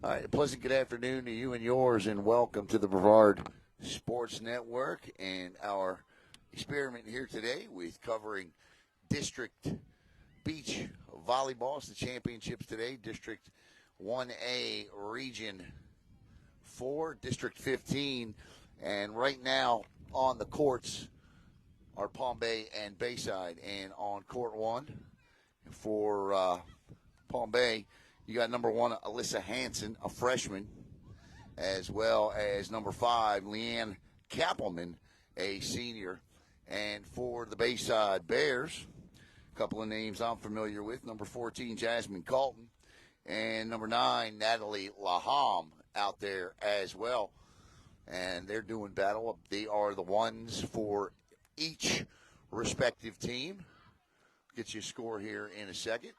All right, a pleasant good afternoon to you and yours, and welcome to the Brevard Sports Network and our experiment here today with covering District Beach Volleyball. It's the championships today, District 1A, Region 4, District 15, and right now on the courts are Palm Bay and Bayside, and on court 1 for Palm Bay, you got number 1, Alyssa Hansen, a freshman, as well as number 5, Leanne Kappelman, a senior. And for the Bayside Bears, a couple of names I'm familiar with, number 14, Jasmine Colton, and number 9, Natalie Laham out there as well. And they're doing battle. They are the ones for each respective team. Get you a score here in a second.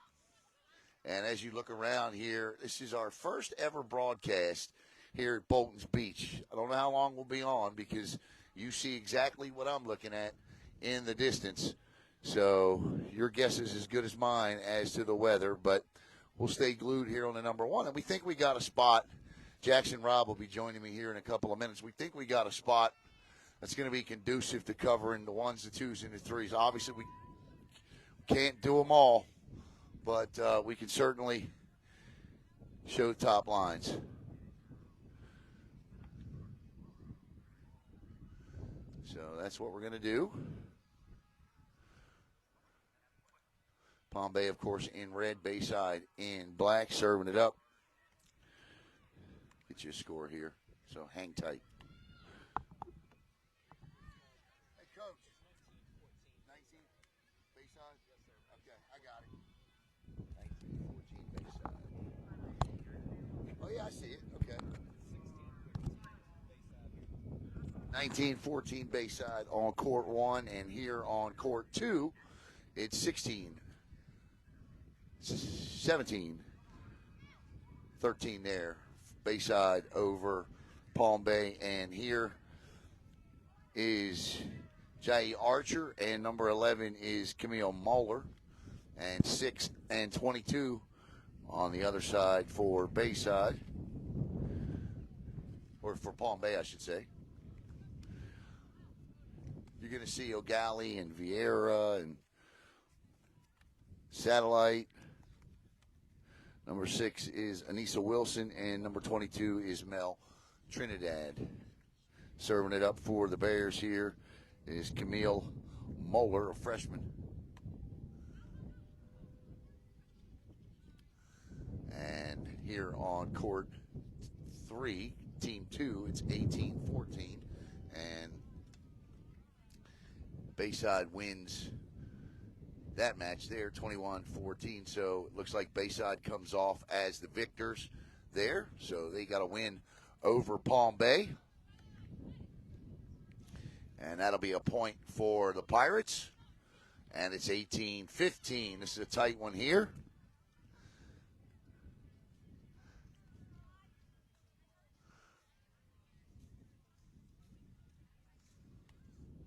And as you look around here, this is our first ever broadcast here at Bolton's Beach. I don't know how long we'll be on because you see exactly what I'm looking at in the distance. So your guess is as good as mine as to the weather, but we'll stay glued here on the number 1. And we think we got a spot. Jackson Robb will be joining me here in a couple of minutes. We think we got a spot that's going to be conducive to covering the 1s, the 2s, and the 3s. Obviously, we can't do them all, but we can certainly show top lines. So that's what we're going to do. Palm Bay, of course, in red, Bayside in black, serving it up. Get you a score here, so hang tight. Hey, Coach. 19, Bayside? Okay, I got it. 19-14 Bayside. Oh, yeah, I see it. Okay. 19-14 Bayside on court 1, and here on court 2, it's 17-13 there. Bayside over Palm Bay, and here is Jai Archer, and number 11 is Camille Moeller, and 6 and 22 on the other side for Bayside, or for Palm Bay, I should say. You're going to see Eau Gallie and Viera and Satellite. Number 6 is Anissa Wilson, and number 22 is Mel Trinidad. Serving it up for the Bears here is Camille Moeller, a freshman. And here on court 3, team 2, it's 18-14, and Bayside wins that match there, 21-14. So it looks like Bayside comes off as the victors there. So they got a win over Palm Bay. And that'll be a point for the Pirates. And it's 18-15. This is a tight one here.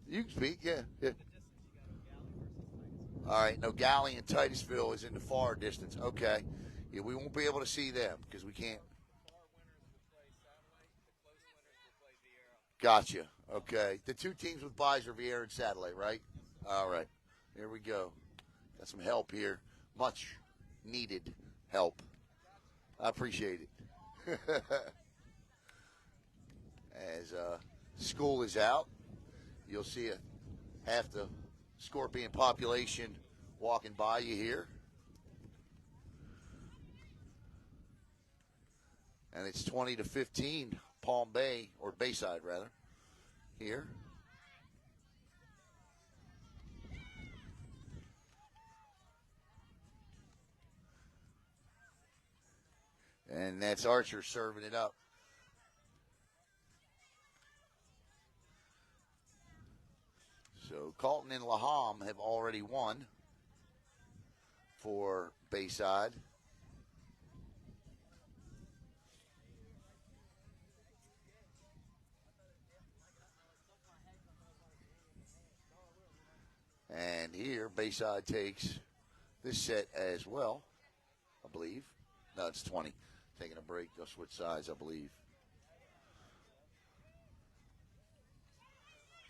You can speak, yeah. All right, no, Gallie and Titusville is in the far distance. Okay. Yeah, we won't be able to see them because we can't. Gotcha. Okay. The 2 teams with buys are Viera and Satellite, right? All right. Here we go. Got some help here. Much needed help. I appreciate it. As school is out, you'll see half the Scorpion population walking by you here. And it's 20-15 Palm Bay, or Bayside rather, here. And that's Archer serving it up. So Colton and Laham have already won for Bayside. And here, Bayside takes this set as well, I believe. No, it's 20. taking a break. They'll switch sides, I believe.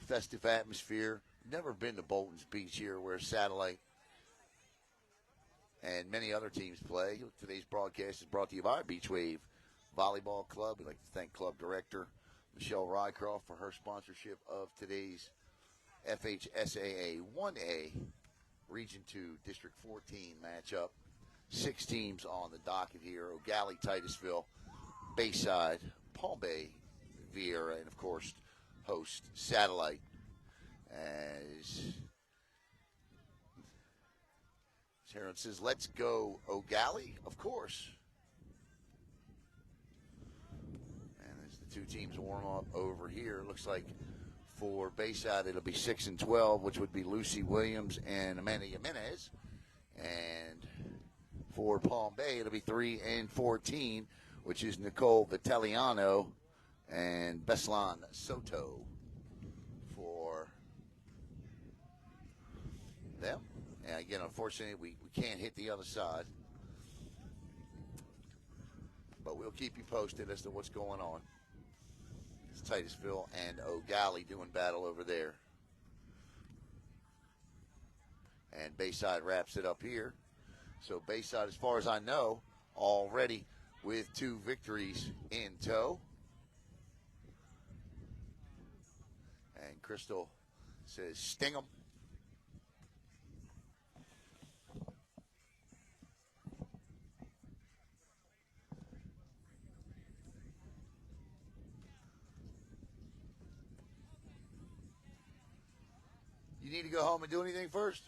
Festive atmosphere. Never been to Bolton's Beach here, where Satellite and many other teams play. Today's broadcast is brought to you by Beach Wave Volleyball Club. We'd like to thank club director Michelle Rycroft for her sponsorship of today's FHSAA 1A Region 2 District 14 matchup. 6 teams on the docket here. Eau Gallie, Titusville, Bayside, Palm Bay, Viera, and, of course, host Satellite. As Sharon says, let's go Eau Gallie, of course. And as the two teams warm up over here, looks like for Bayside it'll be 6 and 12, which would be Lucy Williams and Amanda Jimenez. And for Palm Bay, it'll be 3 and 14, which is Nicole Vitaliano and Beslan Soto for them. And again, unfortunately, we can't hit the other side. But we'll keep you posted as to what's going on. It's Titusville and Eau Gallie doing battle over there. And Bayside wraps it up here. So Bayside, as far as I know, already with 2 victories in tow. And Crystal says, sting 'em. You need to go home and do anything first?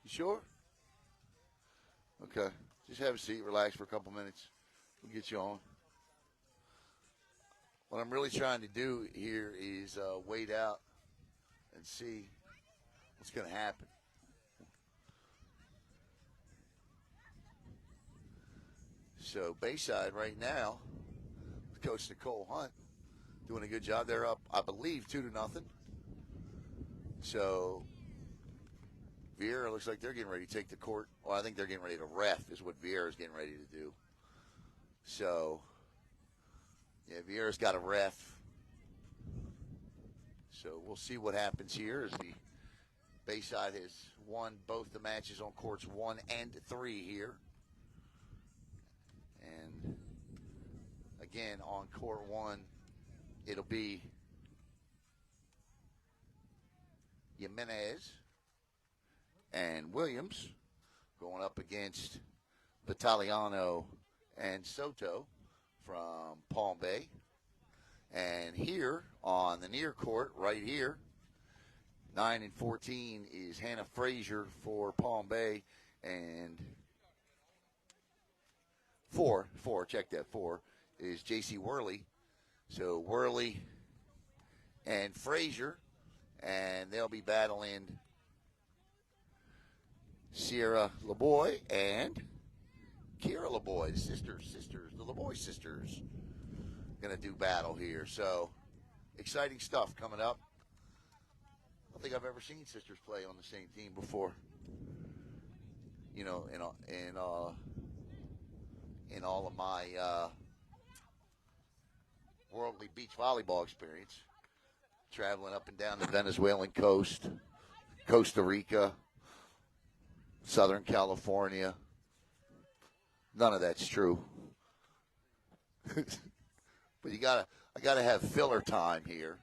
You sure? Okay. Just have a seat, relax for a couple minutes. We'll get you on. What I'm really trying to do here is wait out and see what's going to happen. So Bayside right now, with Coach Nicole Hunt, doing a good job. They're up, I believe, 2-0. So Viera looks like they're getting ready to take the court. Well, I think they're getting ready to ref is what Viera's getting ready to do. So, yeah, Viera's got a ref. So we'll see what happens here as the Bayside has won both the matches on courts 1 and 3 here. And, again, on court 1, it'll be Jimenez and Williams going up against Vitaliano and Soto from Palm Bay. And here on the near court, right here, 9 and 14 is Hannah Frazier for Palm Bay, and 4, check that, 4 is J.C. Worley. So Worley and Frazier, and they'll be battling Sierra LeBoy and Kira LeBoy, the sisters, the LeBoy sisters, going to do battle here. So, exciting stuff coming up. I don't think I've ever seen sisters play on the same team before. You know, in all of my worldly beach volleyball experience, traveling up and down the Venezuelan coast, Costa Rica, Southern California. None of that's true. But I gotta have filler time here.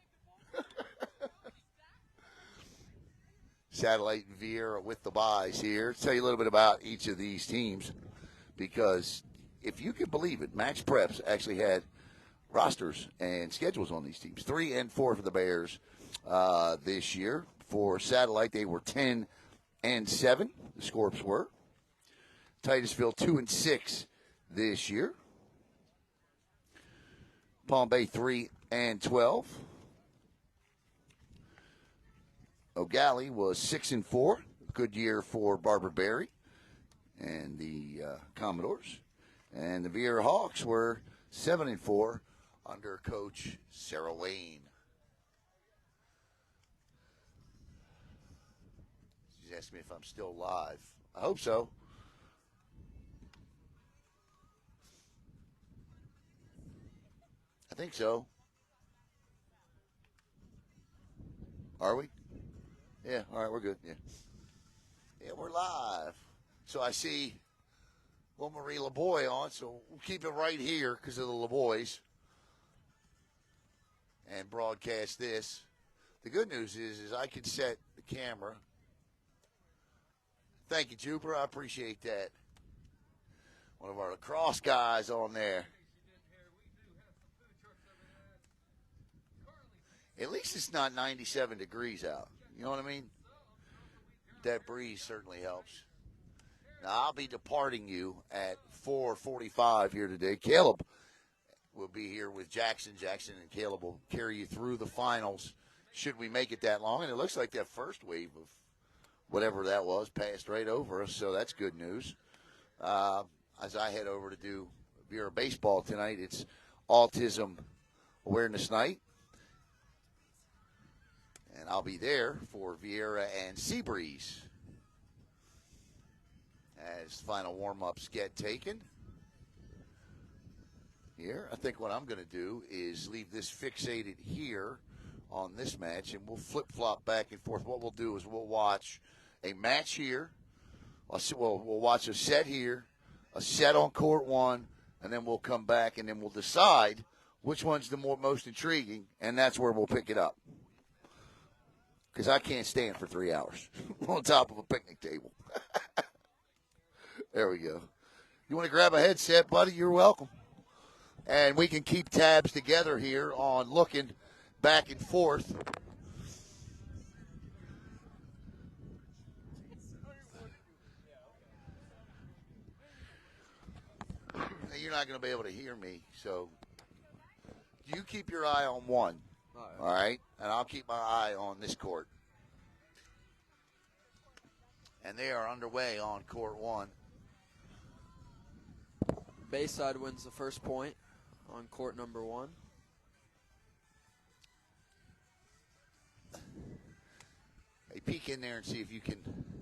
Satellite and Viera with the buys here. Tell you a little bit about each of these teams, because if you can believe it, Max Preps actually had rosters and schedules on these teams. 3 and 4 for the Bears this year. For Satellite, they were 10 and 7. The Scorps were. Titusville 2 and 6 this year. Palm Bay 3 and 12. Eau Gallie was 6 and 4. Good year for Barbara Berry and the Commodores. And the Viera Hawks were 7 and 4 under Coach Sarah Wayne. She's asking me if I'm still live. I hope so. I think so. Are we? Yeah, all right, we're good. Yeah. Yeah, we're live. So I see little Marie LeBoy on, so we'll keep it right here because of the LeBoys and broadcast this. The good news is I can set the camera. Thank you, Jupiter. I appreciate that. One of our lacrosse guys on there. At least it's not 97 degrees out. You know what I mean? That breeze certainly helps. Now, I'll be departing you at 4:45 here today. Caleb will be here with Jackson. Jackson and Caleb will carry you through the finals should we make it that long. And it looks like that first wave of whatever that was passed right over us, so that's good news. As I head over to do Viera baseball tonight, it's Autism Awareness Night. And I'll be there for Viera and Seabreeze as final warm-ups get taken. Here, I think what I'm going to do is leave this fixated here on this match, and we'll flip-flop back and forth. What we'll do is we'll watch a match here. We'll watch a set here, a set on court one, and then we'll come back and then we'll decide which one's the most intriguing, and that's where we'll pick it up. Because I can't stand for 3 hours on top of a picnic table. There we go. You want to grab a headset, buddy? You're welcome. And we can keep tabs together here on looking back and forth. You're not going to be able to hear me, so you keep your eye on one. All right? And I'll keep my eye on this court. And they are underway on court one. Bayside wins the first point on court number one. Hey, peek in there and see if you can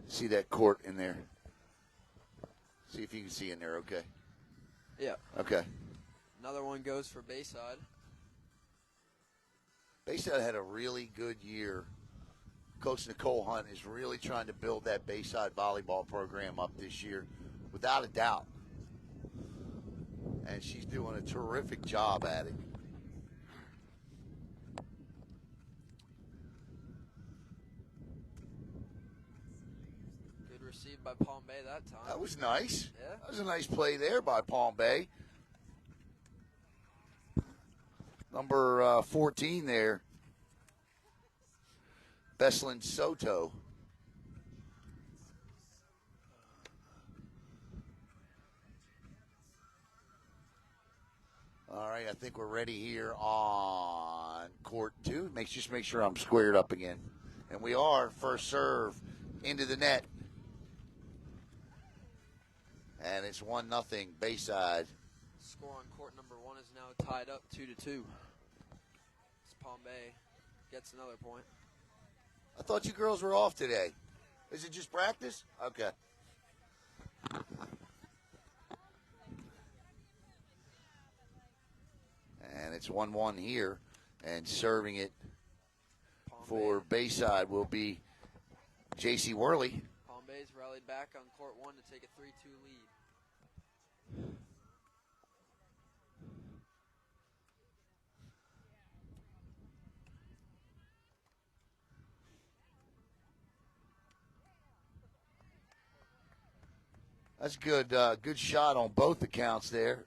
see that court in there. See if you can see in there, okay? Yeah. Okay. Another one goes for Bayside. Bayside had a really good year. Coach Nicole Hunt is really trying to build that Bayside volleyball program up this year, without a doubt. And she's doing a terrific job at it. Good received by Palm Bay that time. That was nice. Yeah. That was a nice play there by Palm Bay. Number 14 there, Beslin Soto. All right, I think we're ready here on court two. Just make sure I'm squared up again. And we are. First serve into the net. And it's 1-0 Bayside. Score on court number one is now tied up 2-2. As Palm Bay gets another point. I thought you girls were off today. Is it just practice? Okay. And it's 1-1 here. And serving it Palm for Bay. Bayside will be J.C. Worley. Palm Bay's rallied back on court one to take a 3-2 lead. That's good. Good shot on both accounts there.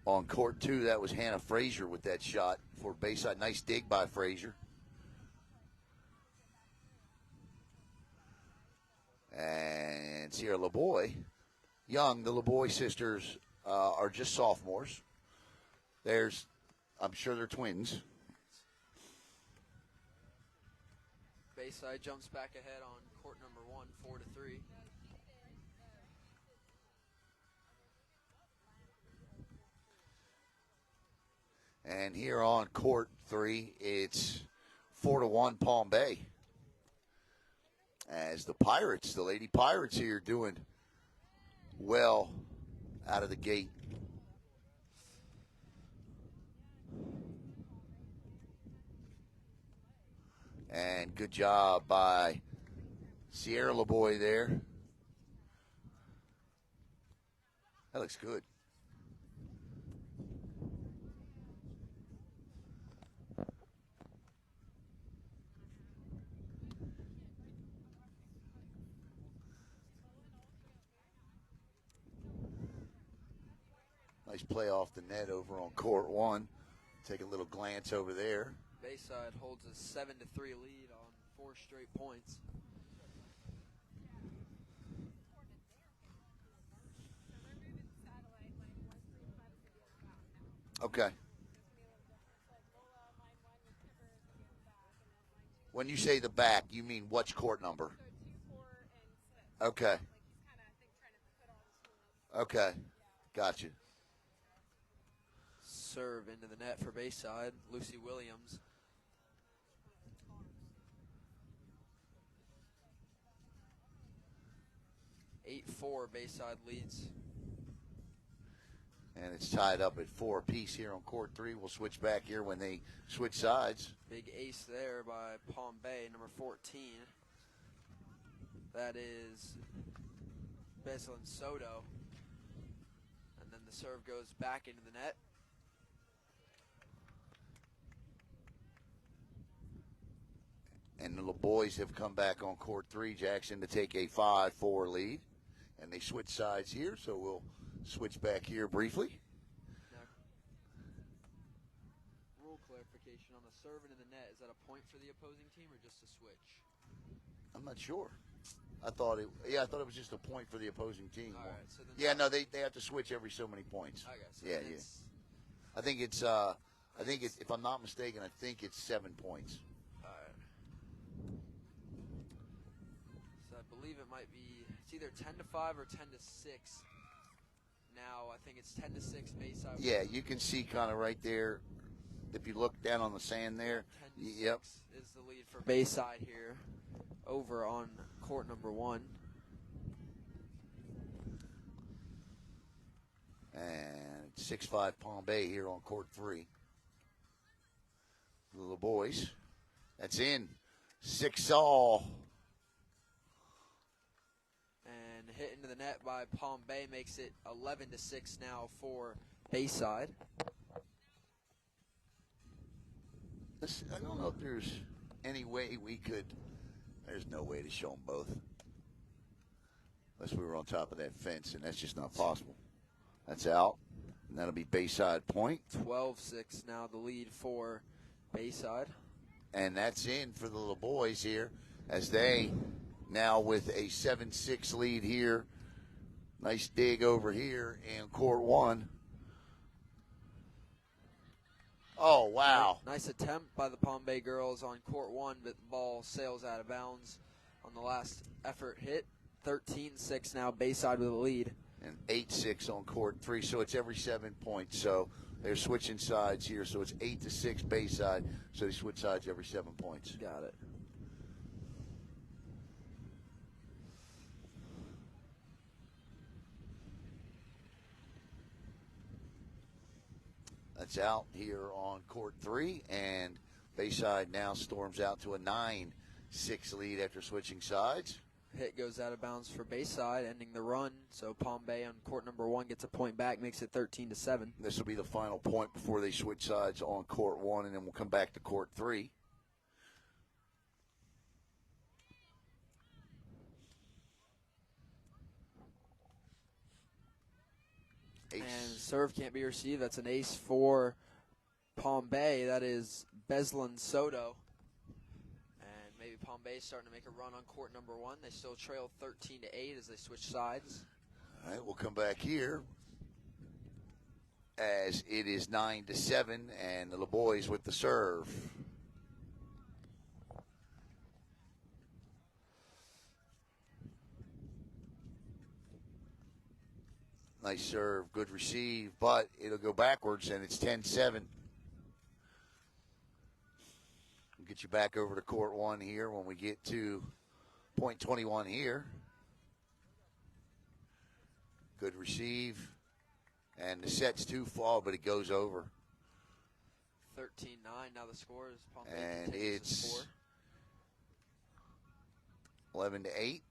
On court two, that was Hannah Frazier with that shot for Bayside. Nice dig by Frazier. And Sierra LeBoy. Young, the LeBoy sisters are just sophomores. I'm sure they're twins. Bayside jumps back ahead on court number one, 4-3. And here on court three, it's 4-1 Palm Bay. As the Pirates, the Lady Pirates here doing well out of the gate. And good job by Sierra LeBoy there. That looks good. Nice play off the net over on court one. Take a little glance over there. Bayside holds a 7-3 lead on 4 straight points. Okay. When you say the back, you mean which court number? Okay. Okay. Gotcha. Serve into the net for Bayside. Lucy Williams. (8-4) Bayside leads. And it's tied up at 4 apiece here on court 3. We'll switch back here when they switch sides. Big ace there by Palm Bay, number 14. That is Beslin Soto. And then the serve goes back into the net. And the boys have come back on court 3, Jackson, to take a 5-4 lead. And they switch sides here, so we'll switch back here briefly. Now, rule clarification on the serve into the net. Is that a point for the opposing team or just a switch? I'm not sure. I thought it was just a point for the opposing team. All right, so then they have to switch every so many points. Okay, so yeah. I think it's if I'm not mistaken, I think it's 7 points. All right. So I believe it might be, it's either 10-5 or 10-6. Now I think it's 10-6 Bayside. Yeah, you can see kind of right there. If you look down on the sand there, 10-6 yep, is the lead for Bayside here, over on court number 1. And 6-5 Palm Bay here on court 3. The boys, that's in 6-all. And hit into the net by Palm Bay makes it 11-6 now for Bayside. I don't know if there's any way we could. There's no way to show them both. Unless we were on top of that fence, and that's just not possible. That's out. And that'll be Bayside point. 12-6 now the lead for Bayside. And that's in for the little boys here as they now with a 7-6 lead here. Nice dig over here in court 1. Oh, wow. Nice attempt by the Palm Bay girls on court 1, but the ball sails out of bounds on the last effort hit. 13-6 now, Bayside with the lead. And 8-6 on court 3, so it's every 7 points. So they're switching sides here, so it's 8-6 Bayside, so they switch sides every 7 points. Got it. That's out here on court 3, and Bayside now storms out to a 9-6 lead after switching sides. Hit goes out of bounds for Bayside, ending the run. So Palm Bay on court number 1 gets a point back, makes it 13-7. This will be the final point before they switch sides on court 1, and then we'll come back to court 3. And serve can't be received. That's an ace for Palm Bay. That is Beslin Soto. And maybe Palm Bay starting to make a run on court number 1. They still trail 13-8 as they switch sides. All right, we'll come back here as it is 9-7, and the boys with the serve. Nice serve, good receive, but it'll go backwards, and it's 10-7. We'll get you back over to court 1 here when we get to Point 21 here. Good receive. And the set's too far, but it goes over. 13-9 now the score is Palm Bay. And it's 11-8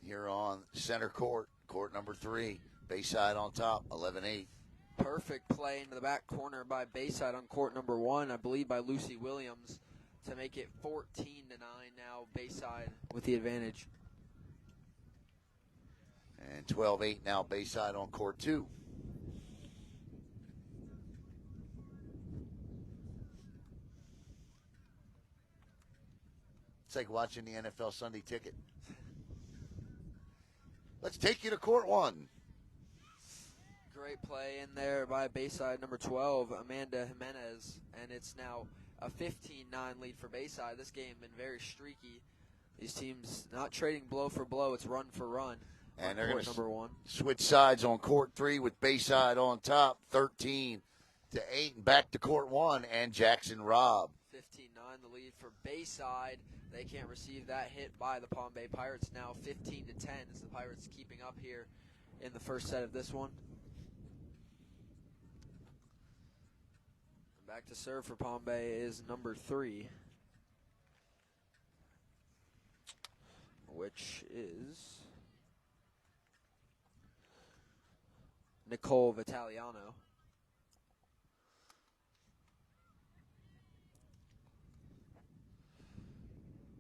here on center court, court number 3. Bayside on top, 11-8. Perfect play into the back corner by Bayside on court number 1, I believe by Lucy Williams, to make it 14-9 now. Bayside with the advantage. And 12-8 now Bayside on court 2. It's like watching the NFL Sunday Ticket. Let's take you to court 1. Great play in there by Bayside number 12, Amanda Jimenez, and it's now a 15-9 lead for Bayside. This game been very streaky. These teams not trading blow for blow. It's run for run. And they're going to number 1. Switch sides on court 3 with Bayside on top, 13-8, and back to court 1 and Jackson Robb. 15-9 the lead for Bayside. They can't receive that hit by the Palm Bay Pirates. Now 15-10 as the Pirates keeping up here in the first set of this one. Back to serve for Palm Bay is number 3, which is Nicole Vitaliano.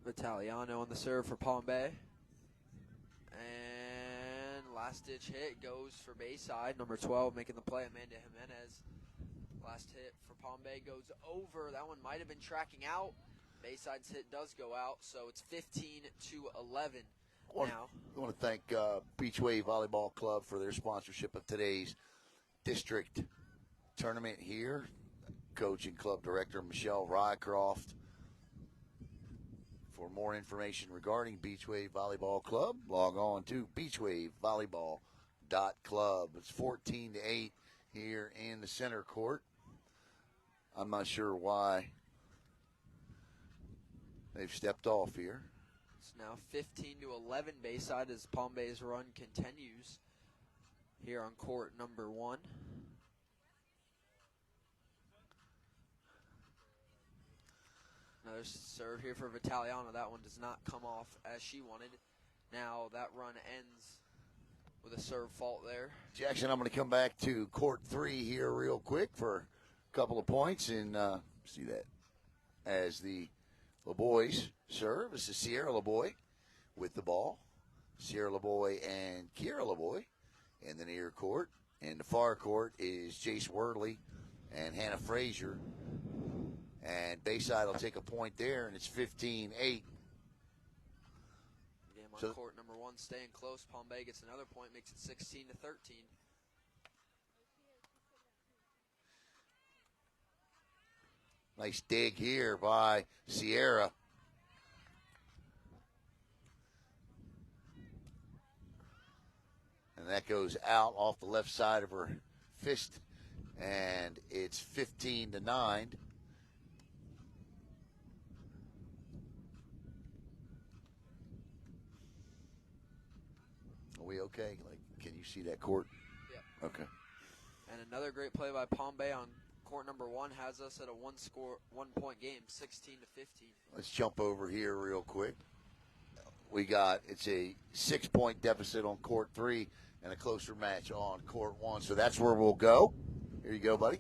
Vitaliano on the serve for Palm Bay. And last-ditch hit goes for Bayside. Number 12 making the play, Amanda Jimenez. Last hit for Palm Bay goes over. That one might have been tracking out. Bayside's hit does go out, so it's 15-11 now. I want to thank Beachway Volleyball Club for their sponsorship of today's district tournament here. Coach and club director Michelle Rycroft. For more information regarding Beachwave Volleyball Club, log on to beachwavevolleyball.club. It's 14-8 here in the center court. I'm not sure why they've stepped off here. It's now 15-11 Bayside as Palm Bay's run continues here on court number 1. Another serve here for Vitaliano. That one does not come off as she wanted. Now that run ends with a serve fault there. Jackson, I'm going to come back to court 3 here real quick for a couple of points. And see that as the LeBoys serve. This is Sierra LeBoy with the ball. Sierra LeBoy and Kiera LeBoy in the near court. In the far court is Jace Worley and Hannah Frazier. And Bayside will take a point there, and it's 15-8. Game on court number 1 staying close. Palm Bay gets another point, makes it 16-13. Nice dig here by Sierra. And that goes out off the left side of her fist, and it's 15-9. Are we okay? Like, can you see that court? Yep. Okay. And another great play by Palm Bay on court number 1 has us at a one-point game, 16-15. Let's jump over here real quick. It's a 6-point deficit on court 3 and a closer match on court 1. So that's where we'll go. Here you go, buddy.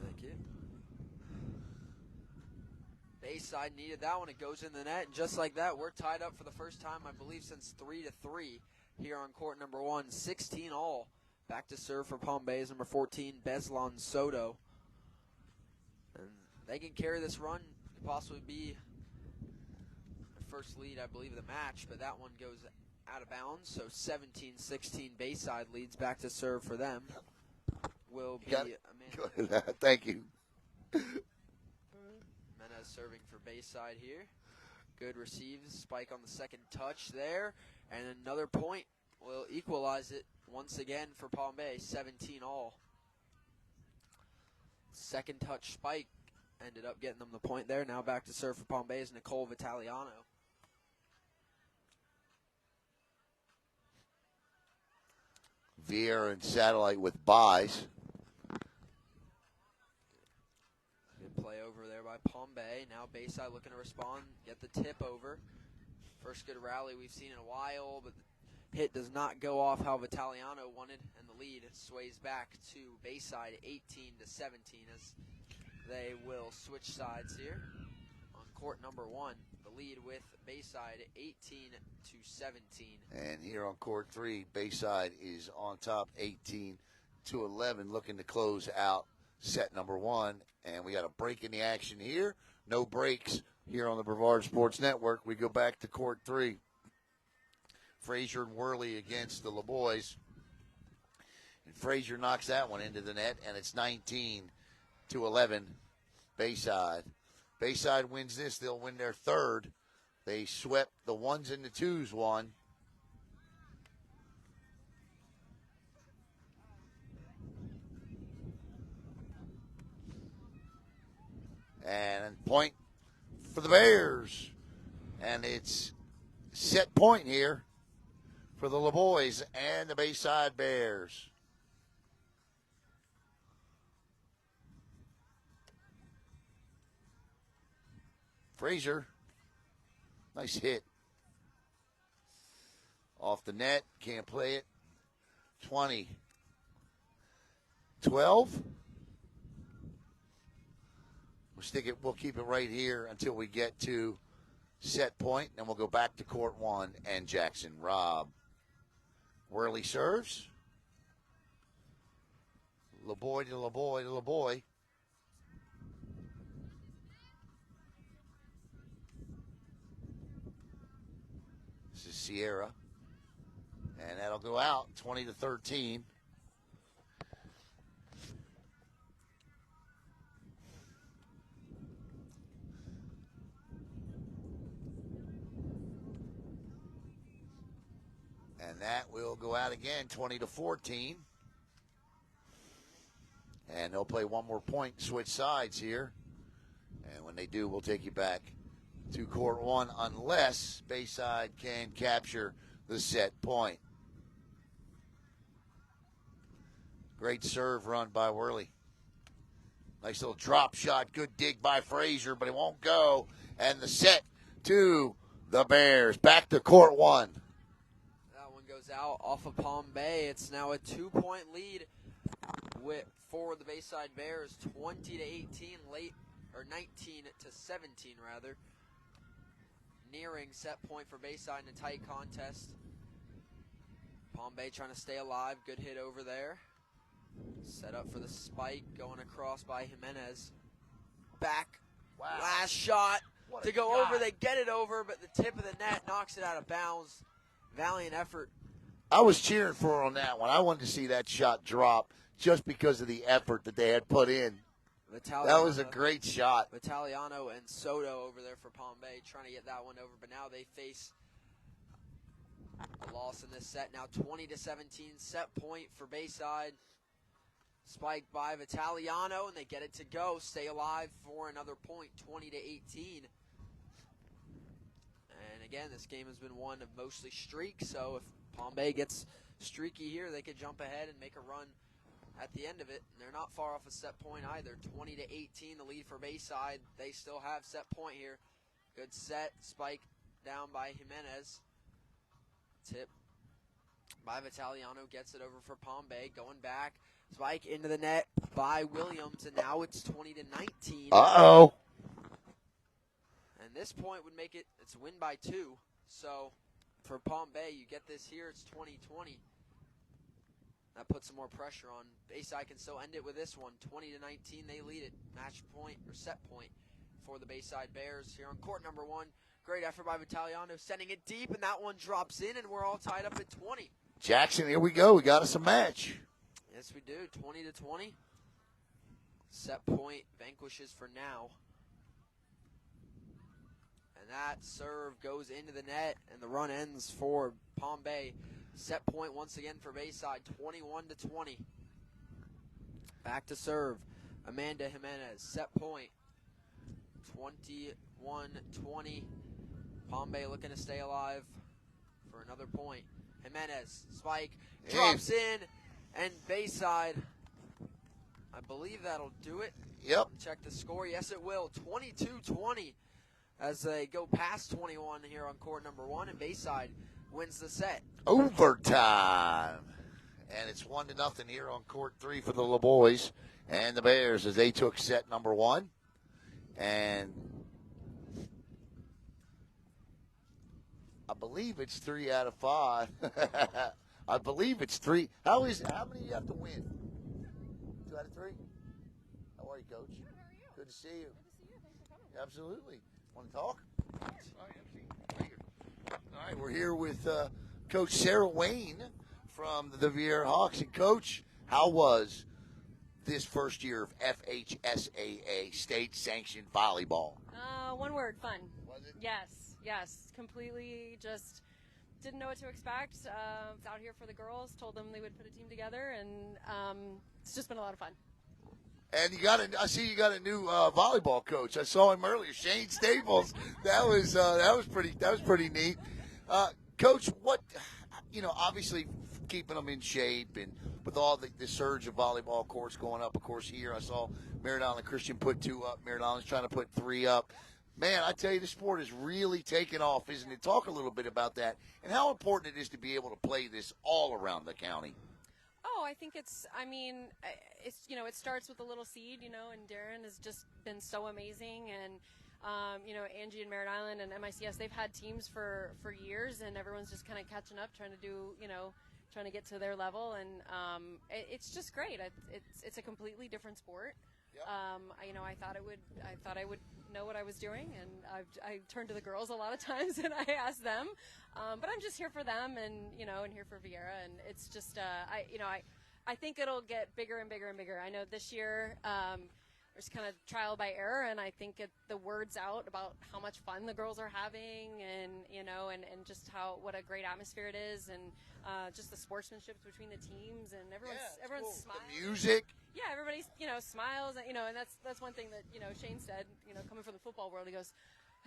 Thank you. Bayside needed that one. It goes in the net. And just like that, we're tied up for the first time, I believe, since 3-3 here on court number 1. 16 all. Back to serve for Palm Bay is number 14, Beslan Soto. And they can carry this run. Could possibly be the first lead, I believe, of the match, but that one goes out of bounds. So 17-16 Bayside leads. Back to serve for them will be Amanda. Thank you. Menez serving for Bayside here. Good receives. Spike on the second touch there. And another point will equalize it once again for Palm Bay. 17 all. Second touch spike ended up getting them the point there. Now back to serve for Palm Bay is Nicole Vitaliano. Viera and Satellite with buys. Good play over there by Palm Bay. Now Bayside looking to respond, get the tip over. First good rally we've seen in a while, but the hit does not go off how Vitaliano wanted, and the lead sways back to Bayside 18-17 as they will switch sides here on court number 1. The lead with Bayside 18-17. And here on court 3, Bayside is on top 18-11, looking to close out set number 1. And we got a break in the action here. No breaks here on the Brevard Sports Network. We go back to court 3. Frazier and Worley against the LaBoys. And Frazier knocks that one into the net, and it's 19-11 Bayside. Bayside wins this, they'll win their third. They swept the 1s and the 2s one. And point for the Bears. And it's set point here for the LaBoys and the Bayside Bears. Frazier, nice hit. Off the net, can't play it. 20-12. We'll keep it right here until we get to set point, then we'll go back to court 1 and Jackson Robb. Worley serves. LaBoy to LaBoy to LaBoy. This is Sierra. And that'll go out 20-13. And that will go out again, 20-14. And they'll play one more point, switch sides here. And when they do, we'll take you back to court 1 unless Bayside can capture the set point. Great serve run by Worley. Nice little drop shot, good dig by Frazier, but it won't go. And the set to the Bears. Back to court 1. Goes out off of Palm Bay. It's now a 2-point lead for the Bayside Bears, 20-18 late, or 19-17 rather. Nearing set point for Bayside in a tight contest. Palm Bay trying to stay alive. Good hit over there. Set up for the spike, going across by Jimenez. Back. Wow. Last shot to go over. They get it over, but the tip of the net knocks it out of bounds. Valiant effort. I was cheering for her on that one. I wanted to see that shot drop just because of the effort that they had put in. That was a great shot. Vitaliano and Soto over there for Palm Bay trying to get that one over, but now they face a loss in this set. Now 20-17, set point for Bayside. Spiked by Vitaliano, and they get it to go. Stay alive for another point, 20-18. And again, this game has been one of mostly streaks, so if Palm Bay gets streaky here, they could jump ahead and make a run at the end of it. And they're not far off a set point either. 20-18, the lead for Bayside. They still have set point here. Good set, spike down by Jimenez. Tip by Vitaliano, gets it over for Palm Bay. Going back, spike into the net by Williams, and now it's 20-19. Uh-oh. And this point would make it, it's a win by 2. So for Palm Bay, you get this here, it's 20-20. That puts some more pressure on. Bayside can still end it with this one. 20-19, they lead it. Match point, or set point for the Bayside Bears here on court number 1. Great effort by Vitaliano, sending it deep, and that one drops in, and we're all tied up at 20. Jackson, here we go. We got us a match. Yes, we do. 20-20. Set point vanquishes for now. And that serve goes into the net, and the run ends for Palm Bay. Set point once again for Bayside, 21-20. Back to serve, Amanda Jimenez. Set point, 21-20. Palm Bay looking to stay alive for another point. Jimenez, spike, drops in, And Bayside, I believe that'll do it. Yep. Check the score. Yes, it will. 22-20 as they go past 21 here on court number 1, and Bayside wins the set. Overtime. And it's 1-0 here on court 3 for the boys and the Bears as they took set number 1. And I believe it's 3 out of 5. I believe it's 3. How many do you have to win? 2 out of 3? How are you, Coach? Good, how are you? Good to see you. Good to see you. Thanks for coming. Absolutely. Want to talk? All right, we're here with Coach Sarah Wayne from the Viera Hawks. And, Coach, how was this first year of FHSAA, state-sanctioned volleyball? One word, fun. Was it? Yes. Completely just didn't know what to expect. Was out here for the girls, told them they would put a team together, and it's just been a lot of fun. And I see you got a new volleyball coach. I saw him earlier, Shane Staples. That was pretty neat. Coach, obviously keeping them in shape and with all the surge of volleyball courts going up, of course, here I saw Merritt Island Christian put 2 up. Merritt Island's trying to put 3 up. Man, I tell you, the sport is really taking off, isn't it? Talk a little bit about that and how important it is to be able to play this all around the county. Oh, I think it starts with a little seed, and Darren has just been so amazing, and Angie and Merritt Island and MICS, they've had teams for years, and everyone's just kind of catching up, trying to get to their level, and it's just great. It's a completely different sport. Yep. I thought I would know what I was doing, and I turned to the girls a lot of times and I asked them, but I'm just here for them, and here for Viera, and it's just I think it'll get bigger and bigger and bigger. I know this year there's kind of trial by error, and I think the word's out about how much fun the girls are having, and and just what a great atmosphere it is, and just the sportsmanship between the teams, and everyone's cool. smiling. The music. Yeah, everybody smiles, and and that's one thing that Shane said. Coming from the football world, he goes,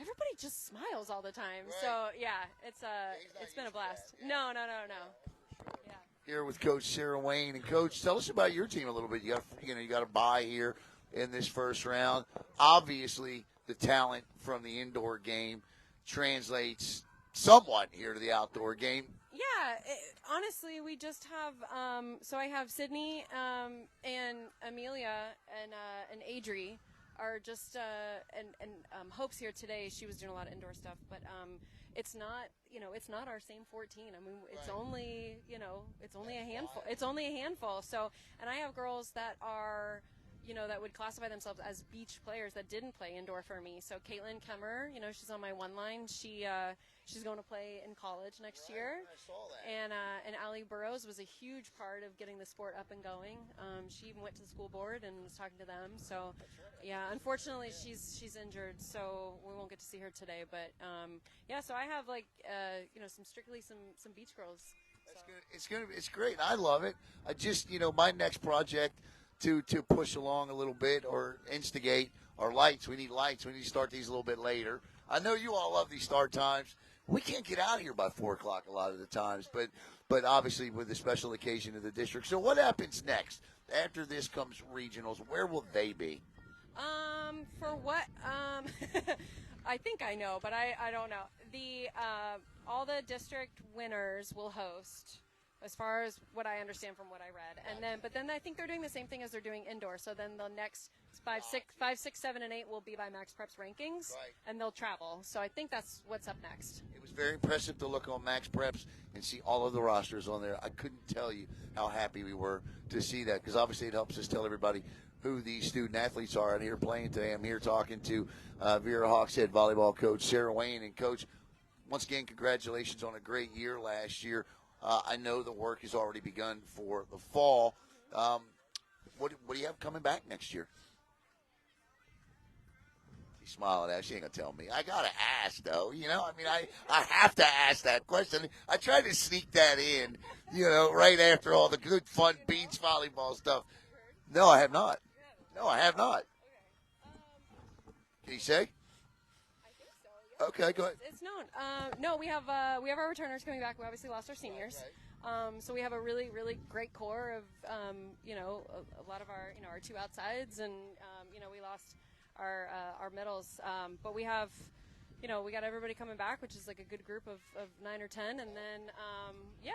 everybody just smiles all the time. Right. So yeah, it's been a blast. Yeah. No. Yeah. Here with Coach Sarah Wayne. And Coach, tell us about your team a little bit. You got a bye here in this first round. Obviously, the talent from the indoor game translates somewhat here to the outdoor game. Yeah, honestly, we just have. So I have Sydney and Amelia and Adri are just and Hope's here today. She was doing a lot of indoor stuff, but it's not it's not our same 14. I mean, it's right. only it's only a handful. It's only a handful. So, and I have girls that are that would classify themselves as beach players that didn't play indoor for me. So Caitlin Kemmer, she's on my 1 line. She's going to play in college next year. I saw that. And Allie Burrows was a huge part of getting the sport up and going. She even went to the school board and was talking to them. So, yeah, unfortunately she's injured, so we won't get to see her today. But so I have some beach girls. That's good. It's great. I love it. I just my next project to push along a little bit or instigate our lights. We need lights. We need to start these a little bit later. I know you all love these start times. We can't get out of here by 4 o'clock a lot of the times, but obviously with the special occasion of the district. So what happens next? After this comes regionals. Where will they be? For what? I think I know, but I don't know. All the district winners will host, as far as what I understand from what I read. And then I think they're doing the same thing as they're doing indoor. So then the next 5, 6, 7, and 8 will be by Max Prep's rankings, right. And they'll travel. So I think that's what's up next. It was very impressive to look on Max Preps and see all of the rosters on there. I couldn't tell you how happy we were to see that, because obviously it helps us tell everybody who these student athletes are out here playing today. I'm here talking to Viera Hawks head volleyball coach Sarah Wayne. And Coach, once again, congratulations on a great year last year. I know the work has already begun for the fall. What do you have coming back next year? She's smiling at. She ain't gonna tell me. I gotta ask though. I have to ask that question. I tried to sneak that in, right after all the good fun beach volleyball stuff. No, I have not. No, I have not. Can you say? I think Okay, go ahead. It's known. No, we have our returners coming back. We obviously lost our seniors. Okay. So we have a really, really great core of, a lot of our two outsides, and we lost our middles. But we have, we got everybody coming back, which is like a good group of 9 or 10, and then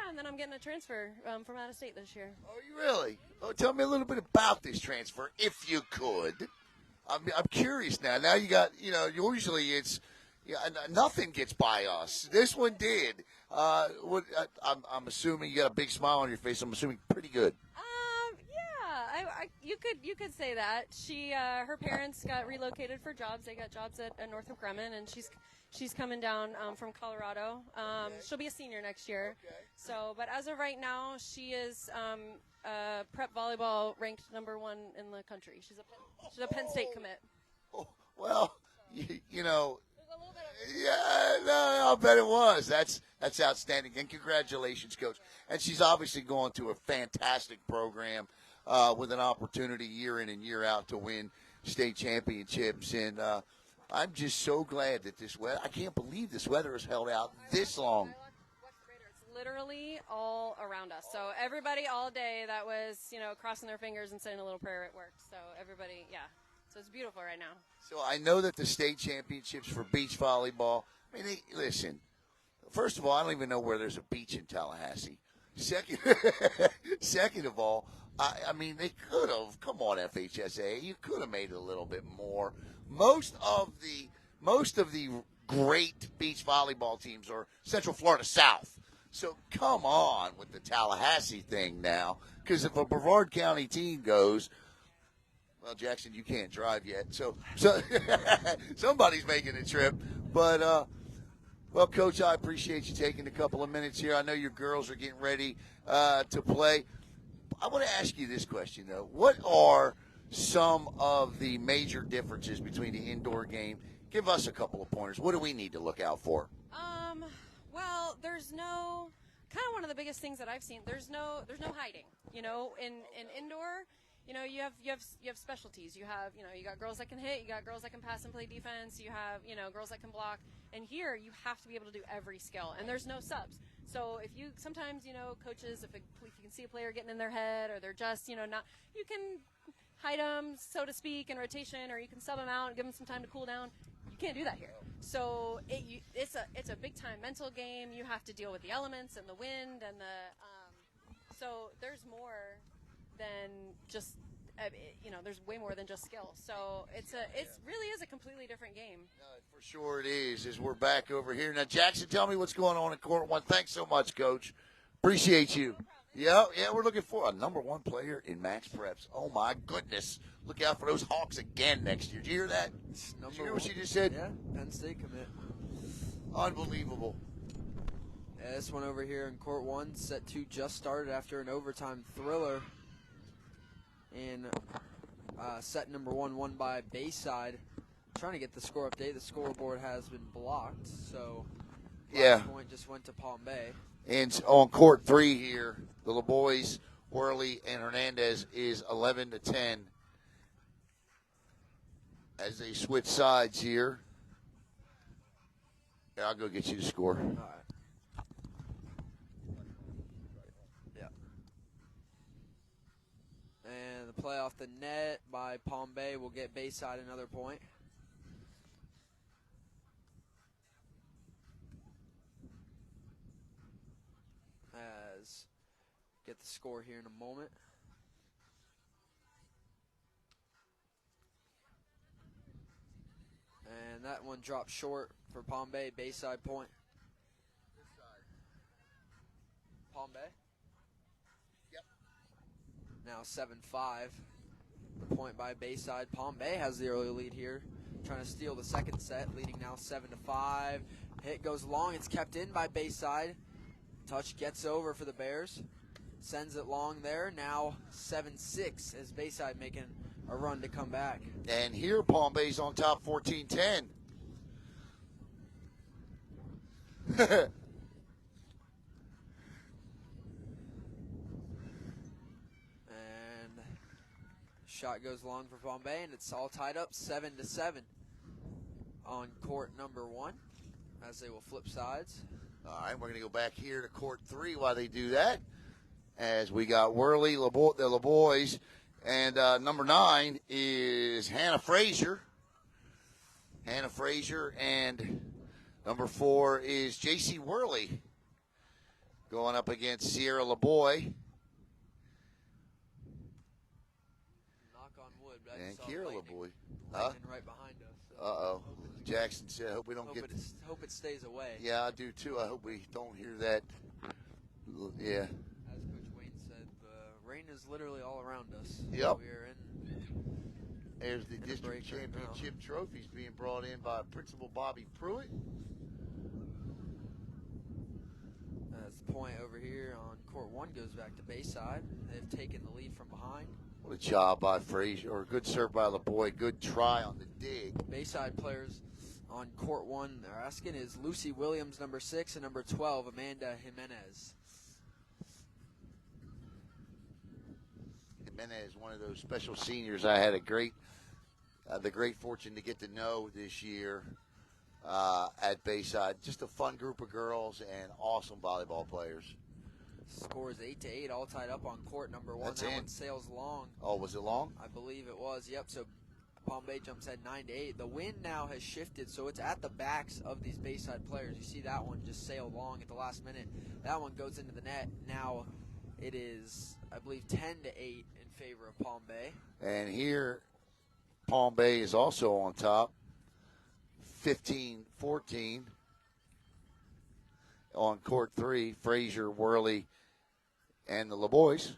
and then I'm getting a transfer from out of state this year. Oh, you really? Oh, tell me a little bit about this transfer, if you could. I'm curious now. Now you got, usually it's. Yeah, nothing gets by us. This one did. I'm assuming you got a big smile on your face. I'm assuming pretty good. You could say that. She her parents got relocated for jobs. They got jobs at Northrop Grumman, and she's coming down from Colorado. Okay. She'll be a senior next year. Okay. So, but as of right now, she is prep volleyball ranked number 1 in the country. She's a Penn State commit. Oh, well, you know. Yeah, no, I'll bet it was. That's outstanding, and congratulations, Coach. And she's obviously going to a fantastic program with an opportunity year in and year out to win state championships. And I'm just so glad that this weather. I can't believe this weather has held out this long. It's literally all around us. So everybody all day that was crossing their fingers and saying a little prayer at work. So everybody, yeah. So it's beautiful right now. So I know that the state championships for beach volleyball, I mean, listen, first of all, I don't even know where there's a beach in Tallahassee. Second of all, I mean, they could have, come on, FHSAA, you could have made it a little bit more. Most of the great beach volleyball teams are Central Florida South. So come on with the Tallahassee thing now, because if a Brevard County team goes, well, Jackson, you can't drive yet, so somebody's making a trip. But, well, Coach, I appreciate you taking a couple of minutes here. I know your girls are getting ready to play. I want to ask you this question, though. What are some of the major differences between the indoor game? Give us a couple of pointers. What do we need to look out for? Well, there's no kind of one of the biggest things that I've seen. There's no hiding. In indoor. You have specialties. You got girls that can hit. You got girls that can pass and play defense. You have, girls that can block. And here, you have to be able to do every skill. And there's no subs. So if you sometimes, coaches, if you can see a player getting in their head or they're just, not, you can hide them, so to speak, in rotation, or you can sub them out and give them some time to cool down. You can't do that here. So it's a big time mental game. You have to deal with the elements and the wind and so there's more than just there's way more than just skill. So it really is a completely different game. For sure it is. As we're back over here now, Jackson, tell me what's going on in court 1. Thanks so much, Coach. Appreciate you. Yeah, we're looking for a number 1 player in max preps. Oh my goodness! Look out for those Hawks again next year. Did you hear that? Did you hear what she just said? Yeah, Penn State commit. Unbelievable. Yeah, this one over here in court 1, set 2 just started after an overtime thriller. In set number 1, won by Bayside. Trying to get the score update. The scoreboard has been blocked, so point just went to Palm Bay. And on court 3 here, the LeBoys, Worley, and Hernandez is 11-10 as they switch sides here. Yeah, I'll go get you the score. All right. And the play off the net by Palm Bay will get Bayside another point. As get the score here in a moment. And that one dropped short for Palm Bay. Bayside point. Palm Bay? Yep. Now 7-5. The point by Bayside. Palm Bay has the early lead here. Trying to steal the second set, leading now 7-5. Hit goes long. It's kept in by Bayside. Touch gets over for the Bears. Sends it long there. Now 7-6 as Bayside making a run to come back. And here Palm Bay's on top 14-10. And shot goes long for Palm Bay, and it's all tied up 7-7 on court number 1. as they will flip sides. All right, we're going to go back here to court 3 while they do that. As we got Worley, the LeBoys, and number 9 is Hannah Frazier. Hannah Frazier, and number 4 is J.C. Worley going up against Sierra LeBoy. Knock on wood. But And Kira LeBoy. Lightning right behind us. So Uh-oh. Jackson said, hope we don't get... Hope it stays away. Yeah, I do too. I hope we don't hear that. Yeah. As Coach Wayne said, the rain is literally all around us. Yep. We are in. There's the district championship trophies being brought in by Principal Bobby Pruitt. As the point over here on court 1 goes back to Bayside. They've taken the lead from behind. What a job by Frazier, or a good serve by LeBoy. Good try on the dig. Bayside players on court 1 they're asking is Lucy Williams, number 6, and number 12, Amanda Jimenez. Jimenez, one of those special seniors I had the great fortune to get to know this year at Bayside. Just a fun group of girls and awesome volleyball players. Scores 8-8, all tied up on court number 1. That's that in. one sails long. Oh, was it long? I believe it was. Yep. So Palm Bay jumps at 9-8. The wind now has shifted, so it's at the backs of these Bayside players. You see that one just sail long at the last minute. That one goes into the net. Now it is, I believe, 10-8 in favor of Palm Bay. And here, Palm Bay is also on top, 15-14 on court 3. Frazier, Worley, and the LeBoys.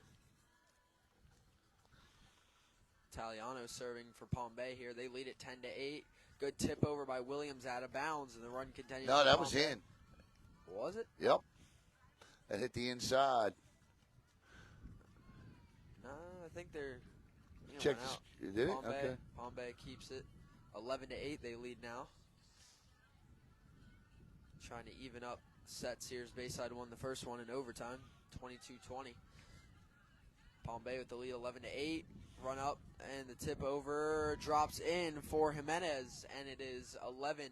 Italiano serving for Palm Bay here. They lead it 10-8. Good tip over by Williams out of bounds, and the run continues. No, that was in. Was it? Yep. That hit the inside. No, I think they're Check out. You did it? Palm Bay, Okay. Palm Bay keeps it 11-8. They lead now. Trying to even up sets here as Bayside won the first one in overtime, 22-20. Palm Bay with the lead 11-8. Run up, and the tip over drops in for Jimenez, and it is 11-9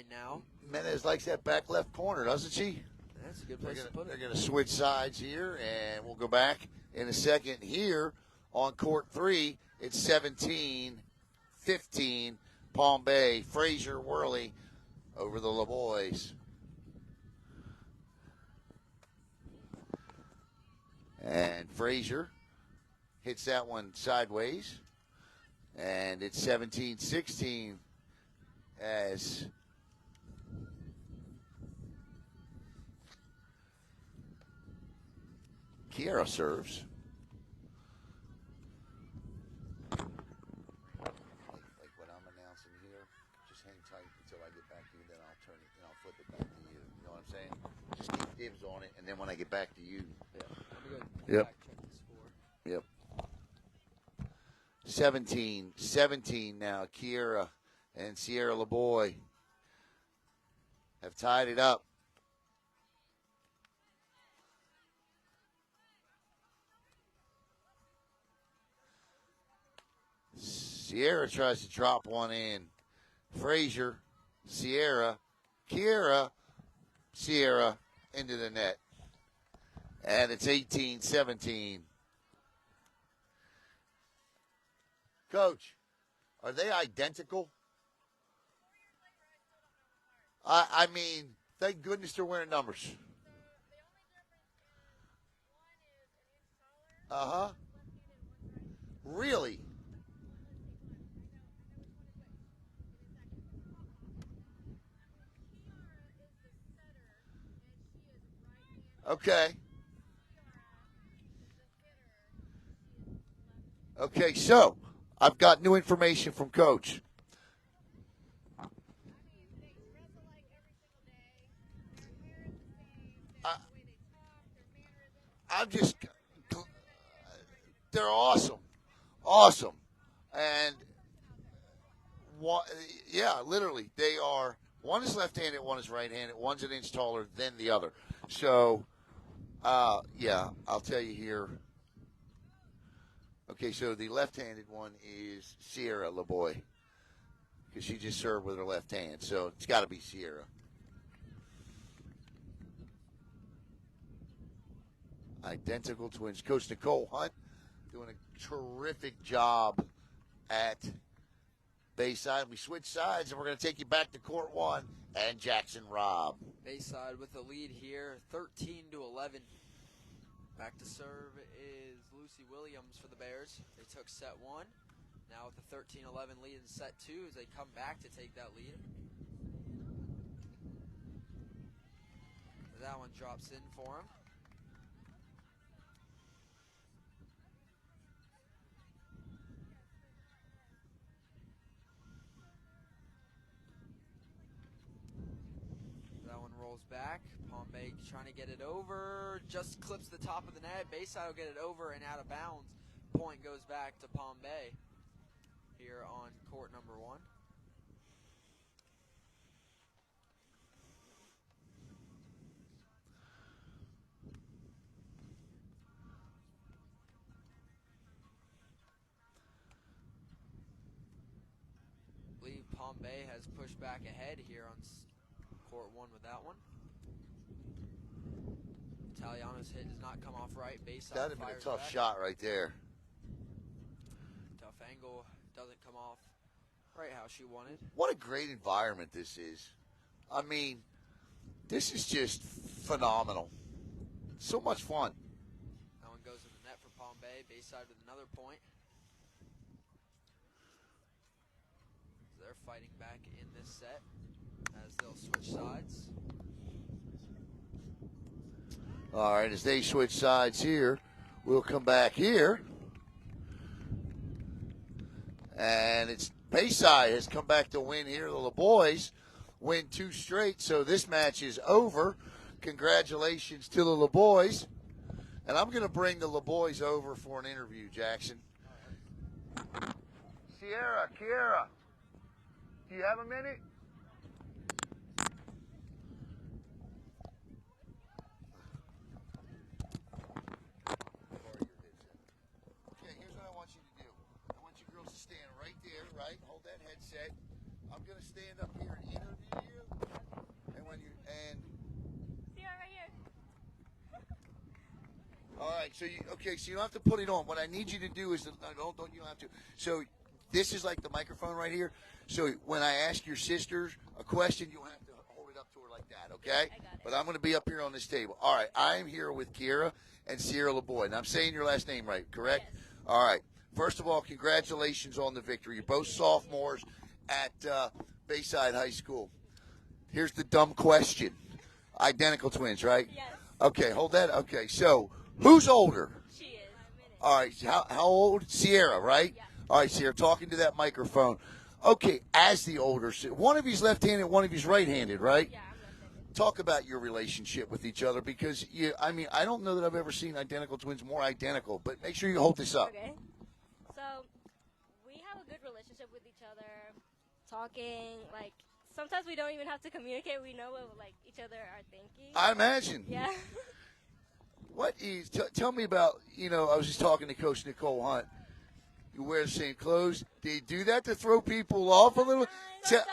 now. Jimenez likes that back left corner, doesn't she? That's a good place to put it. They're going to switch sides here, and we'll go back in a second. Here on court 3, it's 17-15, Palm Bay. Frazier, Worley over the LeBoys. And Frazier hits that one sideways. And it's 17-16 as Viera serves. Like what I'm announcing here, just hang tight until I get back to you, then I'll turn it and I'll flip it back to you. You know what I'm saying? Just keep dibs on it, and then when I get back to you. Yeah. Let me go Yep. back, check the score. Yep. 17 now. Kiera and Sierra LeBoy have tied it up. Sierra tries to drop one in. Frazier, Sierra, Kiera, Sierra into the net. And it's 18-17. Coach, are they identical? I mean, thank goodness they're wearing numbers. Uh-huh. Really? Okay. Okay, so I've got new information from Coach. I'm just, they're awesome. Awesome. And, one, yeah, literally, they are, one is left-handed, one is right-handed, one's an inch taller than the other. So, yeah, I'll tell you here. Okay, so the left-handed one is Sierra LeBoy because she just served with her left hand. So it's got to be Sierra. Identical twins. Coach Nicole Hunt doing a terrific job at Bayside. We switch sides, and we're going to take you back to court 1 and Jackson Robb. Bayside with the lead here, 13-11. Back to serve is Lucy Williams for the Bears. They took set 1. Now with the 13-11 lead in set 2 as they come back to take that lead. That one drops in for him. That one rolls back. Palm Bay trying to get it over. Just clips the top of the net. Bayside will get it over and out of bounds. Point goes back to Palm Bay here on court number 1. I believe Palm Bay has pushed back ahead here on court 1 with that one. Italiano's hit does not come off right. Bayside That would have been a tough back. shot right there. Tough angle, doesn't come off right how she wanted. What a great environment this is. I mean, this is just phenomenal. So much fun. That one goes in the net for Palm Bay. Bayside with another point. They're fighting back in this set as they'll switch sides. All right, as they switch sides here, we'll come back here. And it's Bayside has come back to win here. The LaBoys win 2 straight, so this match is over. Congratulations to the LaBoys. And I'm going to bring the LaBoys over for an interview, Jackson. Kiera, do you have a minute? Okay, here's what I want you to do. I want you girls to stand right there, right? Hold that headset. I'm going to stand up here and interview you. And when you right here. all right, so you don't have to put it on. What I need you to do is you don't have to. So this is like the microphone right here. So when I ask your sister a question, you'll have to hold it up to her like that, okay? I got it. But I'm going to be up here on this table. All right, I'm here with Kiera and Sierra LaBoy. And I'm saying your last name right, correct? Yes. All right. First of all, congratulations on the victory. You're both sophomores at Bayside High School. Here's the dumb question. Identical twins, right? Yes. Okay, hold that. Okay, so who's older? She is. All right, how old? Sierra, right? Yeah. All right, Sierra, talking to that microphone. Okay, as the older, one of you's left-handed, one of you's right-handed, right? Yeah, I'm left-handed. Talk about your relationship with each other because, I don't know that I've ever seen identical twins more identical, but make sure you hold this up. Okay. So we have a good relationship with each other, talking, like, sometimes we don't even have to communicate. We know what, like, each other are thinking. I imagine. Yeah. What is, tell me about, I was just talking to Coach Nicole Hunt. You wear the same clothes. Do you do that to throw people off a little?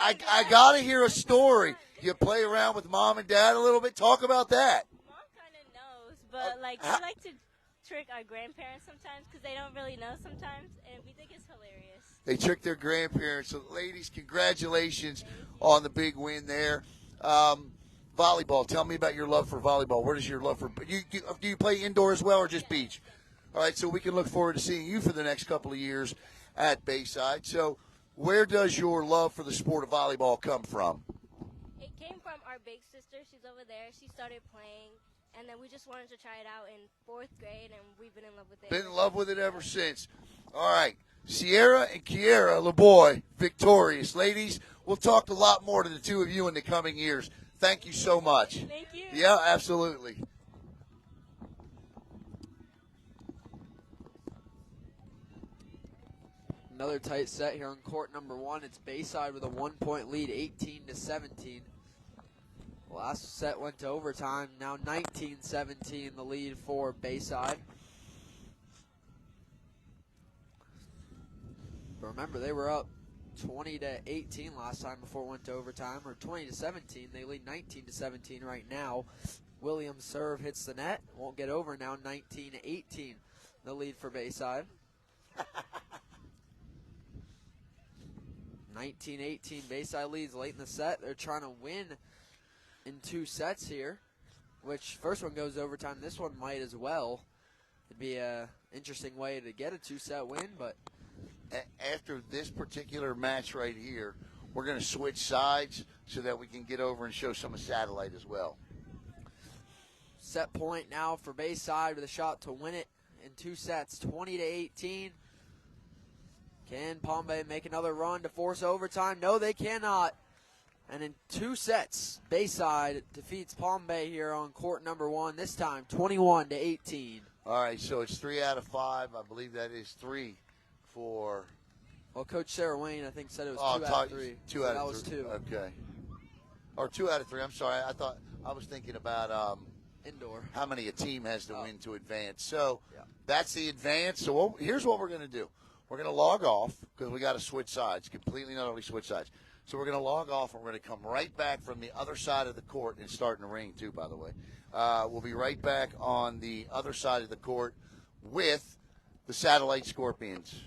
I got to hear a story. You play around with mom and dad a little bit. Talk about that. Mom kind of knows, but, like, we like to trick our grandparents sometimes because they don't really know sometimes, and we think it's hilarious. They trick their grandparents. So, ladies, congratulations on the big win there. Volleyball. Tell me about your love for volleyball. Where does your love for do you play indoor as well or just beach? All right, so we can look forward to seeing you for the next couple of years at Bayside. So where does your love for the sport of volleyball come from? It came from our big sister. She's over there. She started playing, and then we just wanted to try it out in 4th grade, and we've been in love with it. Been in love with it ever since. All right, Sierra and Kiera LaBoy, victorious. Ladies, we'll talk a lot more to the two of you in the coming years. Thank you so much. Thank you. Yeah, absolutely. Another tight set here on court number 1. It's Bayside with a 1-point lead, 18-17. Last set went to overtime. Now 19-17 the lead for Bayside. But remember, they were up 20-18 last time before it went to overtime, or 20-17. They lead 19-17 right now. Williams' serve hits the net. Won't get over now. 19-18, the lead for Bayside. 19-18, Bayside leads late in the set. They're trying to win in 2 sets here, which first one goes overtime. This one might as well. It'd be a interesting way to get a 2-set win, but after this particular match right here, we're going to switch sides so that we can get over and show some of satellite as well. Set point now for Bayside with a shot to win it in 2 sets, 20-18. Can Palm Bay make another run to force overtime? No, they cannot. And in 2 sets, Bayside defeats Palm Bay here on court number 1, this time 21-18. All right, so it's 3 out of 5. I believe that is 3 for. Well, Coach Sarah Wayne, I think, said it was 2 out of 3. 2 so out that of was 3. 2. Okay. Or 2 out of 3. I'm sorry. I was thinking about indoor. How many a team has to win to advance. So yeah. That's the advance. So here's what we're going to do. We're going to log off because we got to switch sides, completely not only switch sides. So we're going to log off, and we're going to come right back from the other side of the court. And it's starting to rain, too, by the way. We'll be right back on the other side of the court with the Satellite Scorpions.